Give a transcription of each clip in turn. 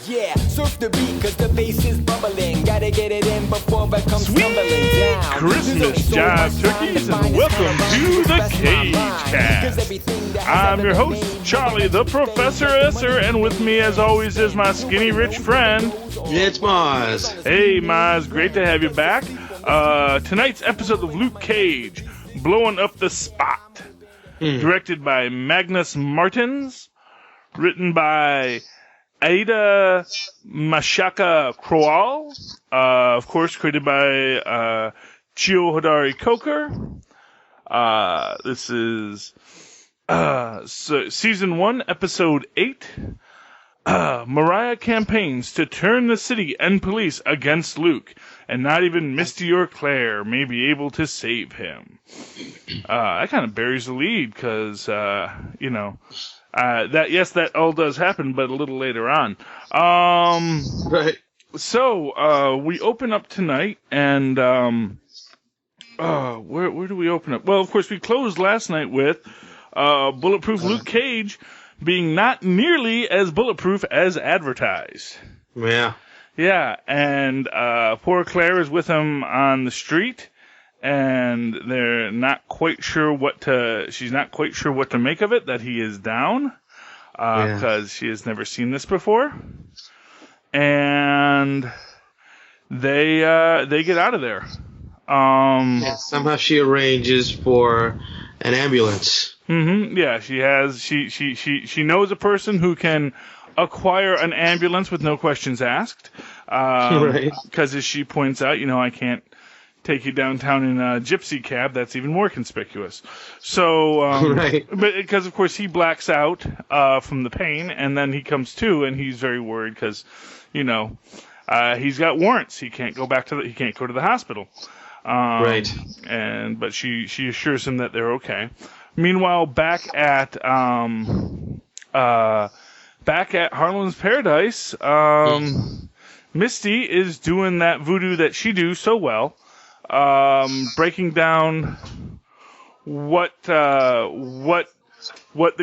Yeah, surf the beat cause the bass is bubbling. Gotta get it in before it comes tumbling down. Christmas jive turkeys and welcome to the CageCast. I'm your host, Charlie the Professor Esser, and with me as always is my skinny rich friend. It's Mozz. Hey Mozz, great to have you back. Tonight's episode of Luke Cage, Blowing Up the Spot. Directed by Magnus Martins. Written by Aida Mashaka Kroal, of course, created by Chio Hodari Coker. This is Season 1, Episode 8. Mariah campaigns to turn the city and police against Luke, and not even Misty or Claire may be able to save him. That kind of buries the lead, because, that all does happen, but a little later on. Right. So, we open up tonight, and, where do we open up? Well, of course, we closed last night with, Bulletproof Luke Cage being not nearly as bulletproof as advertised. Yeah. Yeah, and, poor Claire is with him on the street, and they're not quite sure she's not quite sure what to make of it, that he is down, because she has never seen this before. And they get out of there. Somehow she arranges for an ambulance. Yeah, she knows a person who can acquire an ambulance with no questions asked. Right. Because as she points out, I can't take you downtown in a gypsy cab. That's even more conspicuous. So, right. But because of course he blacks out from the pain, and then he comes to, and he's very worried because, he's got warrants. He can't go he can't go to the hospital. Right. But she assures him that they're okay. Meanwhile, back at Harlan's Paradise, Misty is doing that voodoo that she do so well. Breaking down what the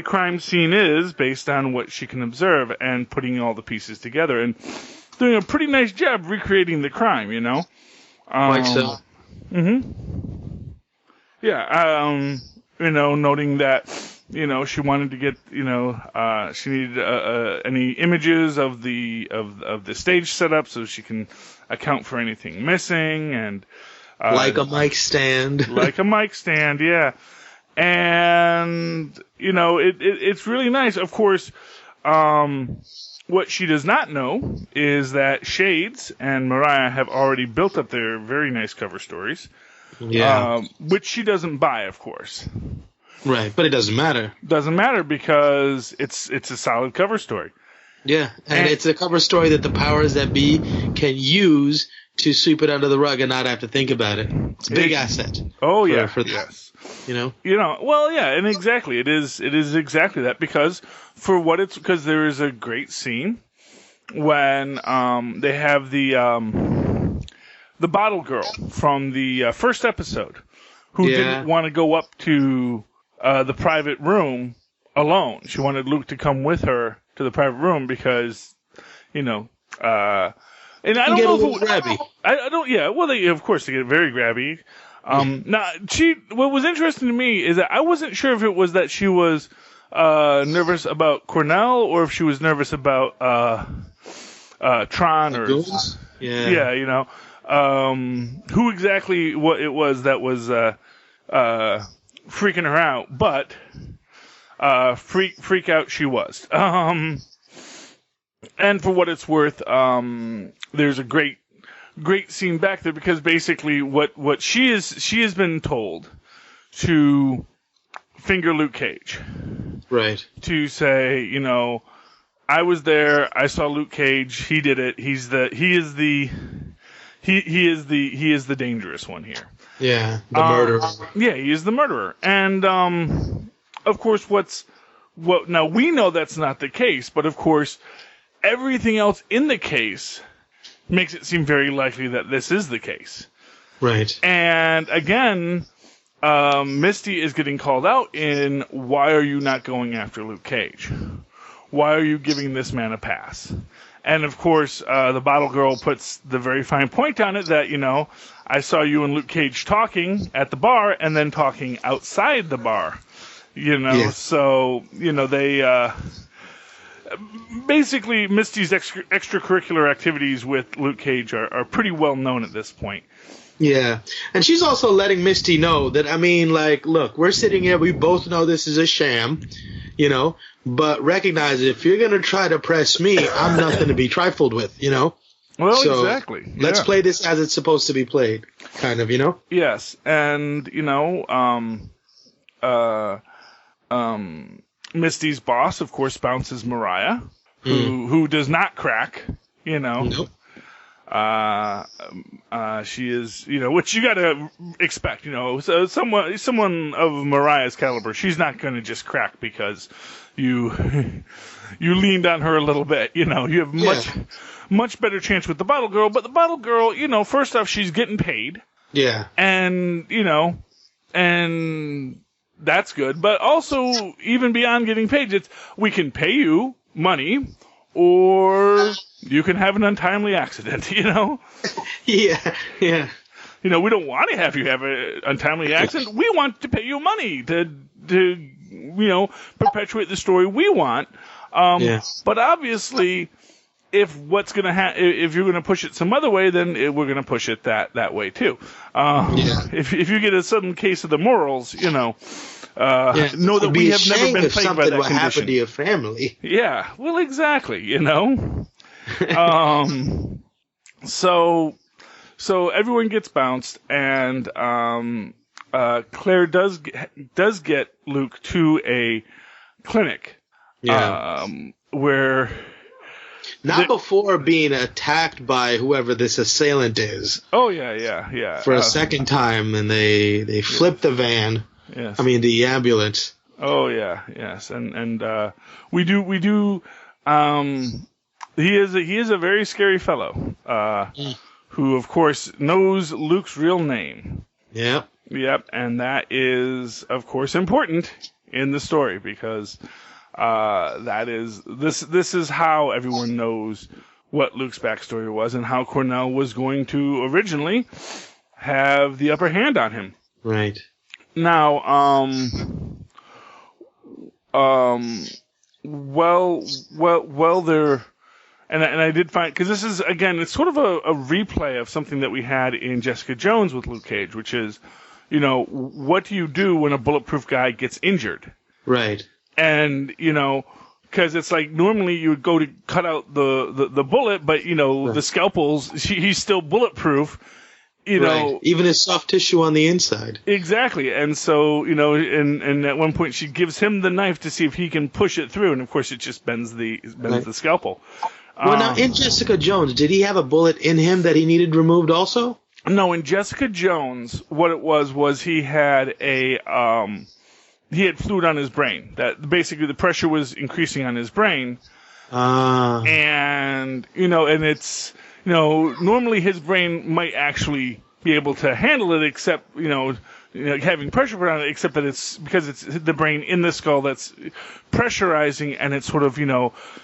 crime scene is based on what she can observe, and putting all the pieces together, and doing a pretty nice job recreating the crime, Quite so. Yeah, noting that, she wanted to get, she needed any images of the stage setup so she can account for anything missing, and like a mic stand. Like a mic stand, yeah. And, it's really nice. Of course, what she does not know is that Shades and Mariah have already built up their very nice cover stories. Yeah. Which she doesn't buy, of course. Right, but it doesn't matter. Doesn't matter because it's a solid cover story. Yeah, and it's a cover story that the powers that be can use to sweep it under the rug and not have to think about it. It's a big asset. Oh, yeah. For that, yes. Well, yeah, and exactly. It is exactly that, because there is a great scene when they have the bottle girl from the first episode who didn't want to go up to the private room alone. She wanted Luke to come with her to the private room because, and I don't know if it was grabby. I don't. Yeah. Well, of course they get very grabby. Now, what was interesting to me is that I wasn't sure if it was that she was nervous about Cornell or if she was nervous about Tron or who exactly what it was that was freaking her out, but freak out she was. And for what it's worth, there's a great scene back there, because basically what she has been told to finger Luke Cage. Right. To say, I was there, I saw Luke Cage, he did it, he is the dangerous one here. Yeah, the murderer. Yeah, he is the murderer. And of course now we know that's not the case, but of course everything else in the case makes it seem very likely that this is the case. Right. And again, Misty is getting called out in, why are you not going after Luke Cage? Why are you giving this man a pass? And of course, the bottle girl puts the very fine point on it that, I saw you and Luke Cage talking at the bar and then talking outside the bar. So, they basically Misty's extracurricular activities with Luke Cage are pretty well known at this point. Yeah. And she's also letting Misty know that, look, we're sitting here, we both know this is a sham, but recognize if you're going to try to press me, I'm nothing to be trifled with, Well, so exactly. Let's play this as it's supposed to be played, kind of, Yes, and Misty's boss, of course, bounces Mariah, who does not crack. Nope. She is, which you gotta expect. So someone of Mariah's caliber, she's not going to just crack because you leaned on her a little bit. You have much better chance with the bottle girl. But the bottle girl, first off, she's getting paid. Yeah. And and that's good. But also, even beyond getting paid, we can pay you money, or you can have an untimely accident. Yeah. We don't want to have you have an untimely accident. We want to pay you money to perpetuate the story we want. But obviously, if you're going to push it some other way, then we're going to push it that way too. If you get a sudden case of the morals, know that we have never been plagued by that condition. Happen to your family. Yeah, well, exactly. So everyone gets bounced, and Claire does get Luke to a clinic. Yeah. Where. Not before being attacked by whoever this assailant is. Oh, yeah. For a second time, and they flip the van. Yes. The ambulance. Oh, yeah, yes. And we do, he is a very scary fellow, who, of course, knows Luke's real name. Yep. Yep, and that is, of course, important in the story, because this is how everyone knows what Luke's backstory was and how Cornell was going to originally have the upper hand on him. Right. Now, there, and I did find, because this is, again, it's sort of a replay of something that we had in Jessica Jones with Luke Cage, which is, what do you do when a bulletproof guy gets injured? Right. And, because it's like normally you would go to cut out the bullet, but, the scalpels, he's still bulletproof, right. Even his soft tissue on the inside. Exactly. And so, and at one point she gives him the knife to see if he can push it through, and of course it just bends the scalpel. Well, now, in Jessica Jones, did he have a bullet in him that he needed removed also? No, in Jessica Jones, what it was he had he had fluid on his brain. That basically the pressure was increasing on his brain. And, and it's, normally his brain might actually be able to handle it, except, having pressure put on it, except that it's because it's the brain in the skull that's pressurizing, and it's sort of,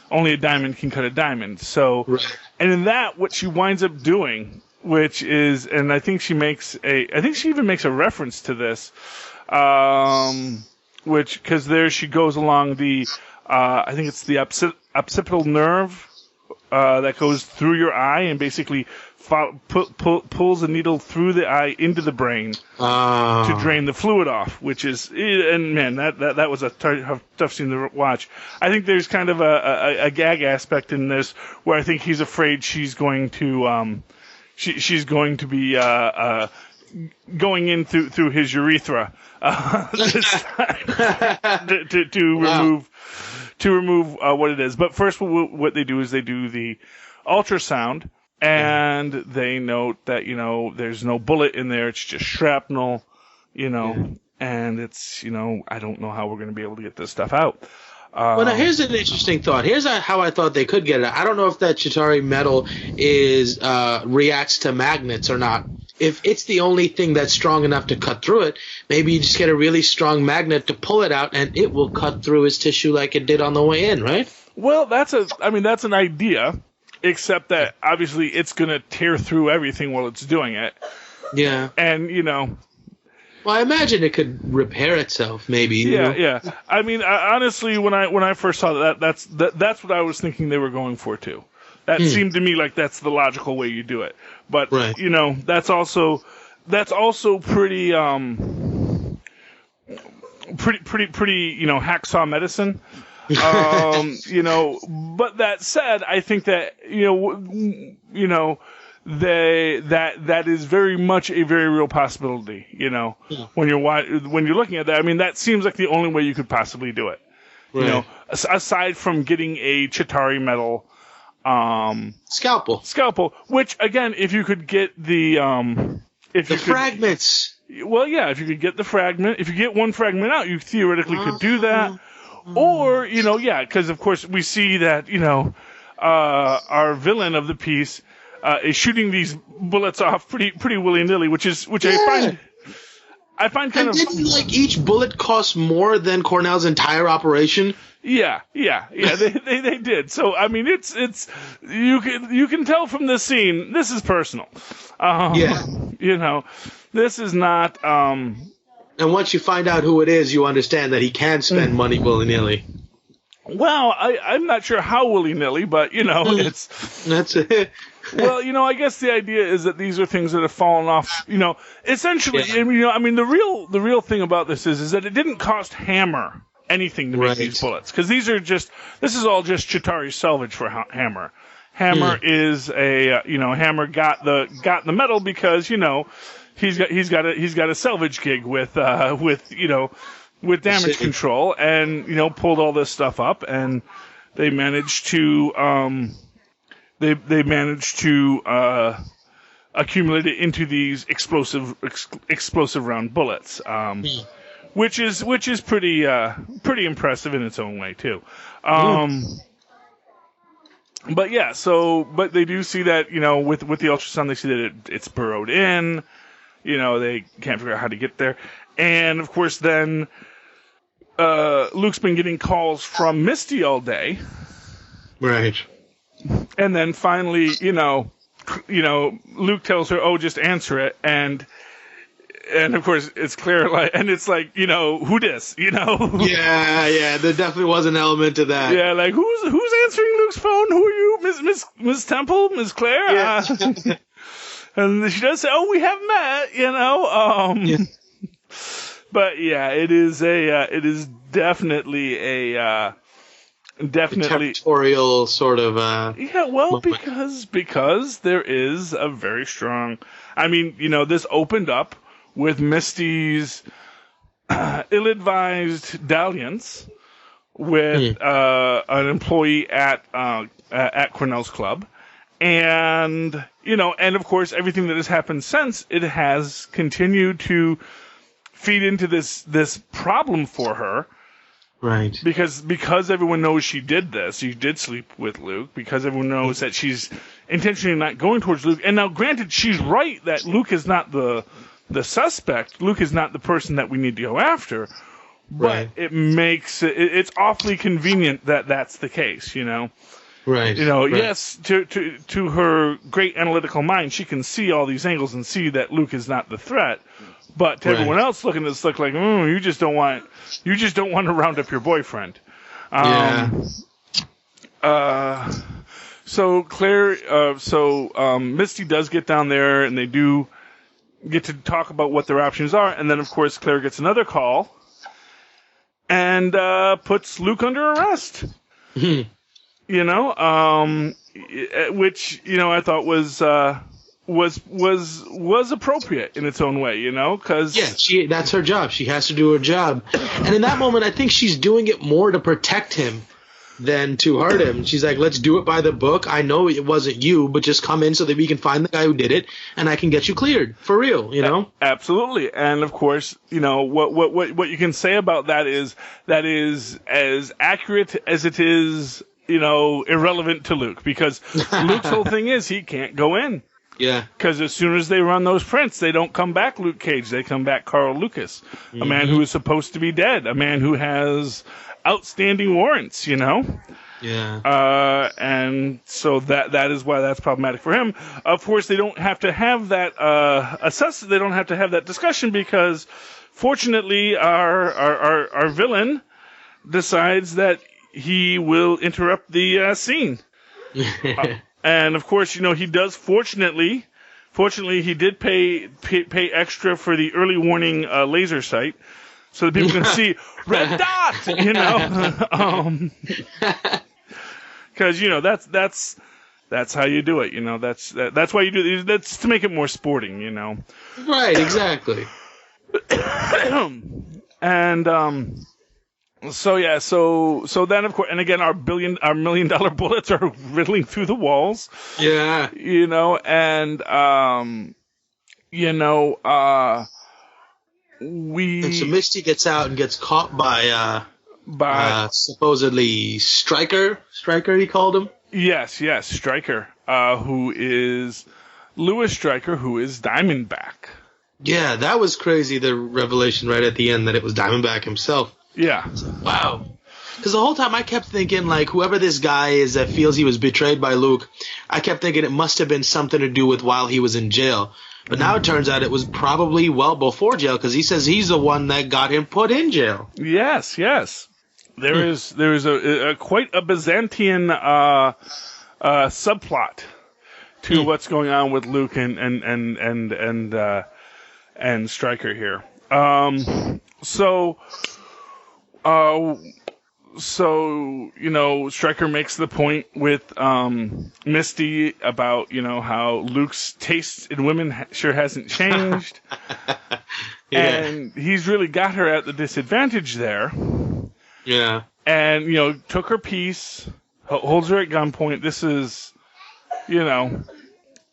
only a diamond can cut a diamond. So, right. And in that, what she winds up doing, which is, and I think she even makes a reference to this, because there she goes along the, I think it's the occipital nerve that goes through your eye and basically pulls a needle through the eye into the brain to drain the fluid off, which is, and man, that was a tough scene to watch. I think there's kind of a gag aspect in this where I think he's afraid she's going to she's going to be going in through his urethra to remove what it is. But first, what they do is they do the ultrasound, and they note that there's no bullet in there; it's just shrapnel, and it's I don't know how we're going to be able to get this stuff out. Well, now here's an interesting thought. Here's how I thought they could get it. I don't know if that Chitauri metal reacts to magnets or not. If it's the only thing that's strong enough to cut through it, maybe you just get a really strong magnet to pull it out, and it will cut through his tissue like it did on the way in, right? Well, that's an idea. except that obviously it's going to tear through everything while it's doing it. Yeah. And, Well, I imagine it could repair itself, maybe. Yeah. I mean, honestly, when I first saw that's what I was thinking they were going for too. That seemed to me like that's the logical way you do it. But that's also pretty hacksaw medicine. But that said, I think that that is very much a very real possibility. When you're looking at that, I mean, that seems like the only way you could possibly do it. Right. Aside from getting a Chitauri metal scalpel, which again, if you could get the fragments. Well, yeah, if you could get the fragment, if you get one fragment out, you theoretically could do that. Or, because of course we see that, our villain of the piece is shooting these bullets off pretty willy-nilly, which I find kind of. Didn't each bullet cost more than Cornell's entire operation? Yeah, they did. So I mean, it's you can tell from this scene, this is personal. This is not. And once you find out who it is, you understand that he can spend money willy-nilly. Well, I'm not sure how willy-nilly, but it's that's it. Well, I guess the idea is that these are things that have fallen off. Essentially, I mean, the real thing about this is that it didn't cost Hammer anything to make these bullets, because this is all just Chitauri salvage for Hammer. Hammer is Hammer got the metal because he's got a salvage gig with damage control, and pulled all this stuff up, and they managed to accumulate it into these explosive round bullets, which is pretty impressive in its own way too. But they do see that with the ultrasound, they see that it's burrowed in. They can't figure out how to get there, and of course then Luke's been getting calls from Misty all day. Right. And then finally, Luke tells her, "Oh, just answer it." And of course, it's Claire, who dis? Yeah. There definitely was an element to that. Yeah, who's answering Luke's phone? Who are you, Miss Temple, Miss Claire? Yeah. And she does say, "Oh, we have met," But yeah, it is definitely a territorial sort of. Because there is a very strong. I mean, this opened up with Misty's ill-advised dalliance with an employee at Cornell's club, and and of course everything that has happened since, it has continued to feed into this problem for her. Right. Because everyone knows she did this. She did sleep with Luke. Because everyone knows that she's intentionally not going towards Luke. And now, granted, she's right that Luke is not the suspect. Luke is not the person that we need to go after. But it makes it's awfully convenient that that's the case. Right. Yes, to her great analytical mind, she can see all these angles and see that Luke is not the threat. But to everyone else looking at this, look like, you just don't want to round up your boyfriend. So Claire, Misty does get down there, and they do get to talk about what their options are, and then of course Claire gets another call, and puts Luke under arrest. Which I thought was appropriate in its own way, because that's her job. She has to do her job, and in that moment, I think she's doing it more to protect him than to hurt him. She's like, "Let's do it by the book. I know it wasn't you, but just come in so that we can find the guy who did it, and I can get you cleared for real." Absolutely, and of course, what you can say about that is as accurate as it is, irrelevant to Luke, because Luke's whole thing is he can't go in. Yeah. Because as soon as they run those prints, they don't come back Luke Cage. They come back Carl Lucas, a man who is supposed to be dead, a man who has outstanding warrants, Yeah. And so that is why that's problematic for him. Of course, they don't have to have that they don't have to have that discussion because, fortunately, our villain decides that he will interrupt the scene. And of course, he does. Fortunately, he did pay extra for the early warning laser sight, so that people can see red dot. Because that's how you do it. That's why you do it. That's to make it more sporting. Right. Exactly. And so then of course, and again, our $1 million bullets are riddling through the walls. Yeah. And And so Misty gets out and gets caught by supposedly Stryker. Stryker, he called him. Yes, Stryker, who is Louis Stryker, who is Diamondback. Yeah, that was crazy. The revelation right at the end that it was Diamondback himself. Yeah. Wow. Because the whole time I kept thinking, like, whoever this guy is that feels he was betrayed by Luke, I kept thinking it must have been something to do with while he was in jail. But now it turns out it was probably well before jail, because he says he's the one that got him put in jail. Yes. There is a quite a Byzantine subplot to what's going on with Luke and Stryker here. So Stryker makes the point with Misty about how Luke's taste in women sure hasn't changed. Yeah. And he's really got her at the disadvantage there. Yeah. And took her piece, holds her at gunpoint. This is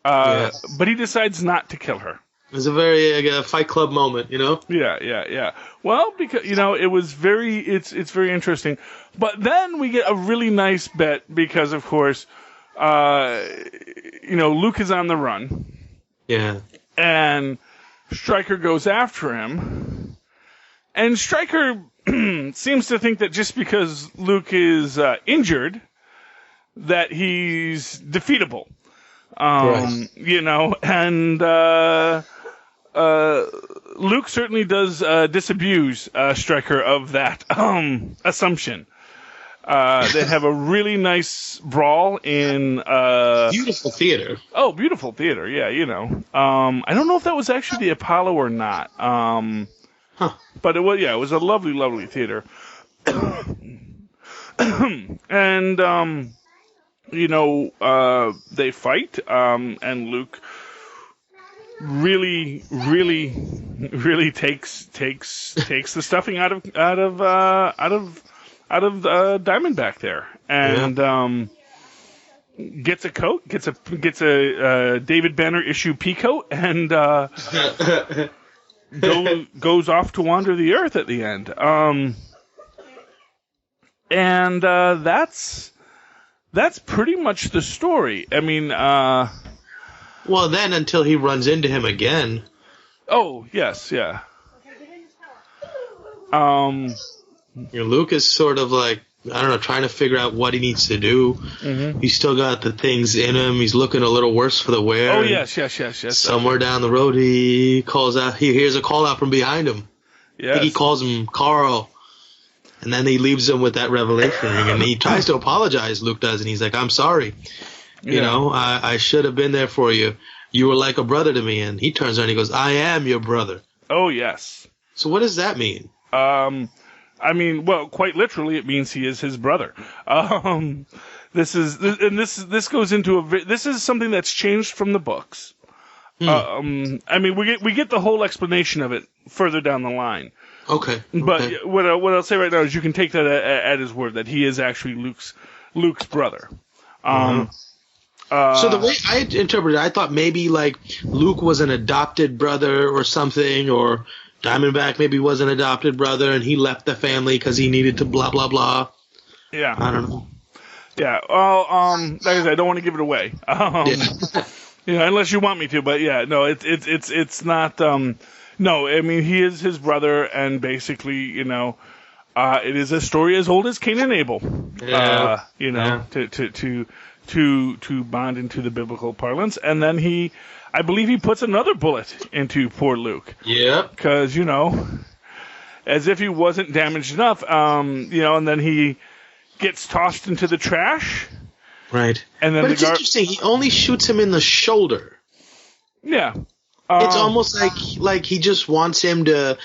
but he decides not to kill her. It was a very Fight Club moment, Yeah. Well, because it was it's very interesting. But then we get a really nice bit because, of course, Luke is on the run. Yeah. And Stryker goes after him, and Stryker seems to think that just because Luke is injured, that he's defeatable. Right. And Luke certainly does disabuse Stryker of that assumption. They have a really nice brawl in beautiful theater. Oh, beautiful theater, yeah. I don't know if that was actually the Apollo or not. But it was a lovely, lovely theater. And they fight, and Luke really, really, really takes the stuffing out of Diamondback there, and gets a coat, gets a David Banner issue pea coat, and goes off to wander the earth at the end. And that's pretty much the story. I mean, well, then until he runs into him again. Oh, yes, yeah. Luke is sort of like, I don't know, trying to figure out what he needs to do. Mm-hmm. He's still got the things in him. He's looking a little worse for the wear. Oh, yes. Somewhere down the road, he hears a call out from behind him. Yes. I think he calls him Carl. And then he leaves him with that revelation ring, and he tries to apologize, Luke does, and he's like, I'm sorry. Yeah. I should have been there for you. You were like a brother to me. And he turns around and he goes, I am your brother. Oh, yes. So what does that mean? I mean, well, quite literally, it means he is his brother. This goes into this is something that's changed from the books. I mean, we get the whole explanation of it further down the line. Okay. But what I'll say right now is you can take that at his word that he is actually Luke's brother. So the way I interpreted it, I thought maybe like Luke was an adopted brother or something, or Diamondback maybe was an adopted brother and he left the family because he needed to blah blah blah. Yeah. I don't know. Yeah. Well, like I said, I don't want to give it away. Unless you want me to, but yeah, no, it's not. No, I mean he is his brother, and basically, it is a story as old as Cain and Abel. Yeah. To bond into the biblical parlance, and then I believe he puts another bullet into poor Luke. Yep. Because as if he wasn't damaged enough, and then he gets tossed into the trash. Right. And then but it's interesting. He only shoots him in the shoulder. Yeah. It's almost like he just wants him to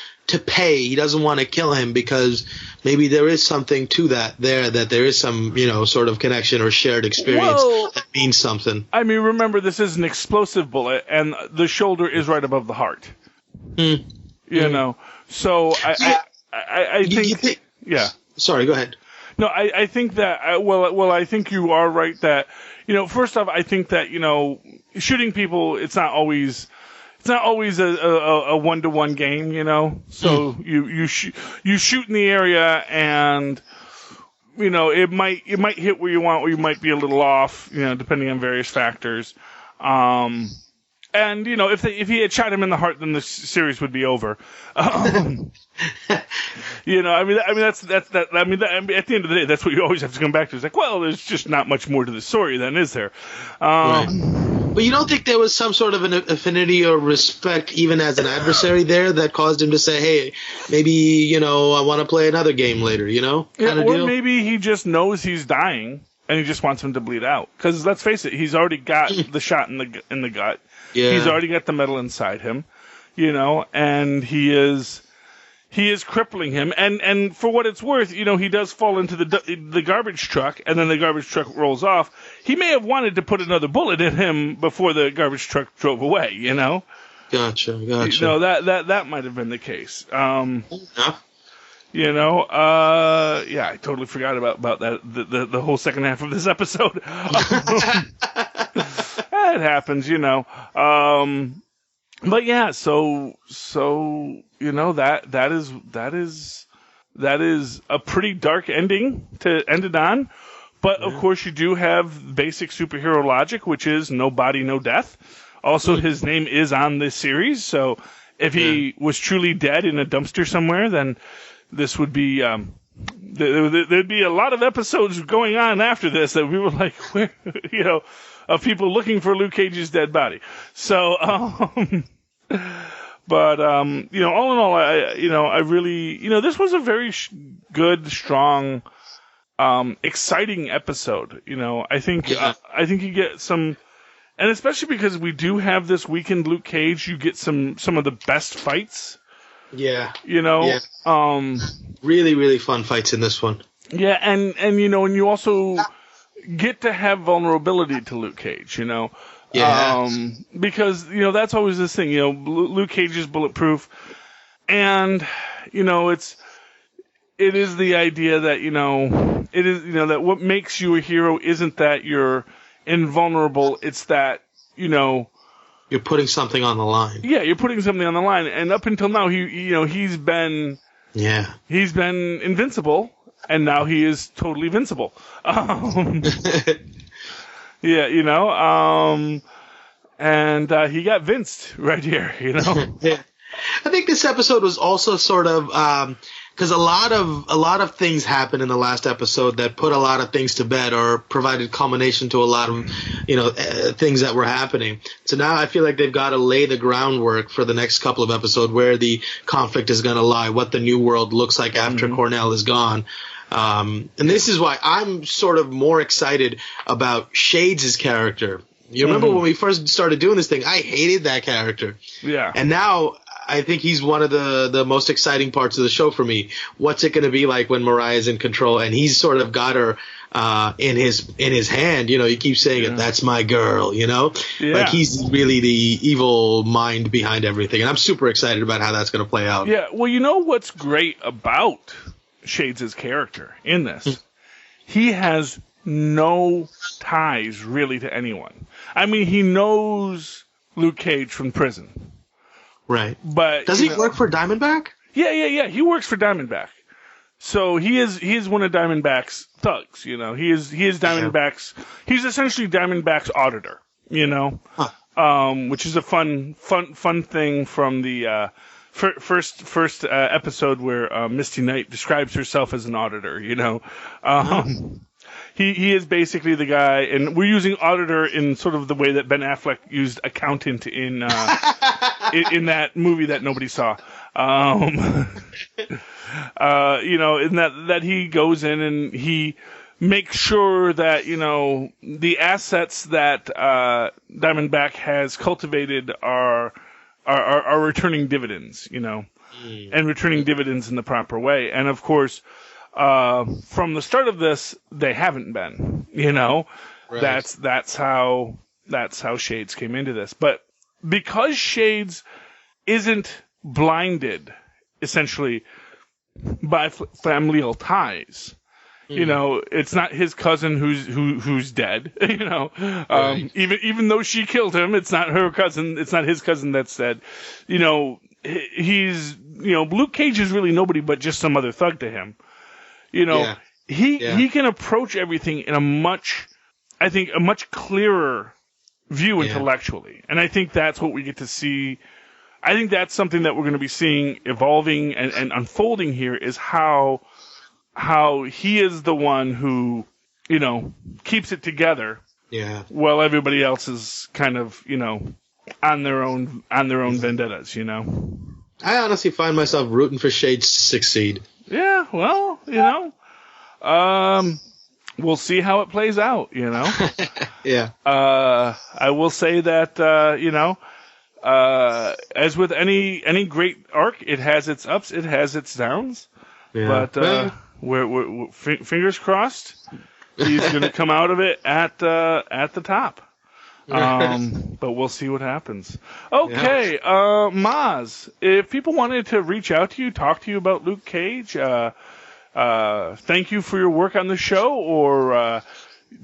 pay. He doesn't want to kill him because maybe there is something to that there is some, sort of connection or shared experience that means something. I mean, remember, this is an explosive bullet, and the shoulder is right above the heart. So I think... Yeah. Sorry, go ahead. No, I think that, I think you are right that, first off, I think that, shooting people, it's not always a one-to-one game, So you shoot in the area, and it might hit where you want, or you might be a little off, depending on various factors. And if he had shot him in the heart, then the series would be over. At the end of the day, that's what you always have to come back to. It's like, well, there's just not much more to the story, then, is there? Right. But you don't think there was some sort of an affinity or respect, even as an adversary there, that caused him to say, hey, maybe, I want to play another game later, Yeah, or maybe he just knows he's dying, and he just wants him to bleed out. Because let's face it, he's already got the shot in the gut. Yeah. He's already got the metal inside him, and he is crippling him. And for what it's worth, he does fall into the garbage truck, and then the garbage truck rolls off. He may have wanted to put another bullet in him before the garbage truck drove away, Gotcha. That might have been the case. I totally forgot about that, the whole second half of this episode. It happens, but yeah, so that is a pretty dark ending to end it on. But of course, you do have basic superhero logic, which is no body, no death. Also, his name is on this series, so if he was truly dead in a dumpster somewhere, then this would be there'd be a lot of episodes going on after this that we were like, where, of people looking for Luke Cage's dead body. So, but all in all, I really, this was a very good, strong, exciting episode. I think you get some, and especially because we do have this weekend Luke Cage, you get some of the best fights. Yeah. Really, really fun fights in this one. Yeah, and and you also get to have vulnerability to Luke Cage, Yeah. Because, that's always this thing, Luke Cage is bulletproof, and, it is the idea that, it is, that what makes you a hero isn't that you're invulnerable, it's that, you're putting something on the line. Yeah, you're putting something on the line, and up until now, he's been invincible, and now he is totally vincible. Yeah, and he got vinced right here, Yeah. I think this episode was also sort of because a lot of things happened in the last episode that put a lot of things to bed or provided culmination to a lot of things that were happening. So now I feel like they've got to lay the groundwork for the next couple of episodes where the conflict is going to lie, what the new world looks like after Cornell is gone. And this is why I'm sort of more excited about Shades' character. You remember when we first started doing this thing, I hated that character. Yeah. And now I think he's one of the most exciting parts of the show for me. What's it going to be like when Mariah's in control? And he's sort of got her in his hand. He keeps saying it, that's my girl, Yeah. Like he's really the evil mind behind everything. And I'm super excited about how that's going to play out. Yeah. Well, what's great about Shades' character in this? He has no ties really to anyone. I mean, he knows Luke Cage from prison. Right. But does he work for Diamondback? Yeah. He works for Diamondback. So he is one of Diamondback's thugs, He is Diamondback's he's essentially Diamondback's auditor, which is a fun thing from the first episode where Misty Knight describes herself as an auditor, he is basically the guy, and we're using auditor in sort of the way that Ben Affleck used accountant in that movie that nobody saw. In that he goes in and he makes sure that, the assets that Diamondback has cultivated are returning dividends, and returning dividends in the proper way. And of course, from the start of this, they haven't been, Right. That's how Shades came into this. But because Shades isn't blinded, essentially, by familial ties. It's not his cousin who's dead. Right. Even though she killed him, it's not her cousin. It's not his cousin that's dead. He's Luke Cage is really nobody but just some other thug to him. He can approach everything in a much clearer view intellectually, and I think that's what we get to see. I think that's something that we're going to be seeing evolving and unfolding here is how he is the one who, keeps it together. Yeah. While everybody else is kind of, on their own vendettas, I honestly find myself rooting for Shades to succeed. Yeah, well, we'll see how it plays out, Yeah. I will say that, as with any great arc, it has its ups, it has its downs. Yeah. But we're fingers crossed, he's going to come out of it at the top. But we'll see what happens. Okay, Mozz, if people wanted to reach out to you, talk to you about Luke Cage, thank you for your work on the show, or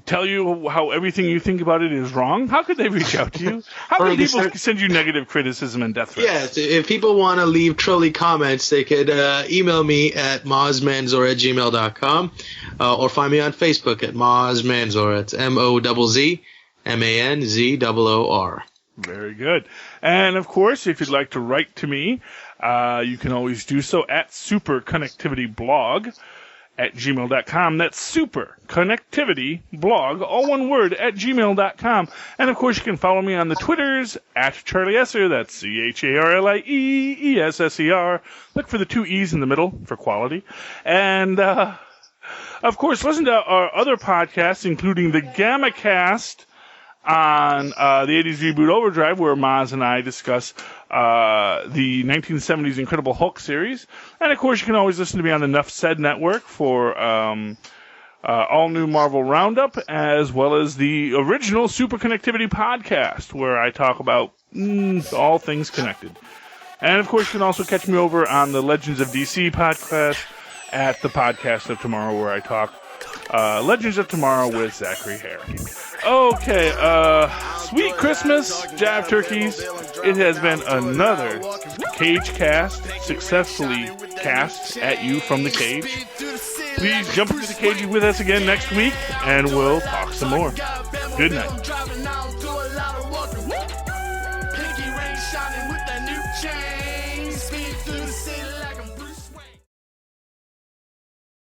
tell you how everything you think about it is wrong, how could they reach out to you? How can people send you negative criticism and death threats? Yeah, if people want to leave trolly comments, they could email me at mozzmanzor@gmail.com or find me on Facebook at mozzmanzor. It's MOZZMANZOOR. Very good. And, of course, if you'd like to write to me, you can always do so at superconnectivityblog at gmail.com. That's superconnectivityblog, all one word, at gmail.com. And, of course, you can follow me on the Twitters, at Charlie Esser, that's CharlieEsser. Look for the 2 E's in the middle for quality. And, of course, listen to our other podcasts, including the CageCast on the 80s Reboot Overdrive, where Mozz and I discuss the 1970s Incredible Hulk series. And, of course, you can always listen to me on the Nuff Said Network for All New Marvel Roundup, as well as the original Super Connectivity podcast, where I talk about all things connected. And, of course, you can also catch me over on the Legends of DC podcast at the Podcast of Tomorrow, where I talk Legends of Tomorrow with Zachary Hare. Okay, sweet Christmas, jive turkeys. It has been another CageCast, successfully cast at you from the cage. Please jump into the cage with us again next week, and we'll talk some more. Good night.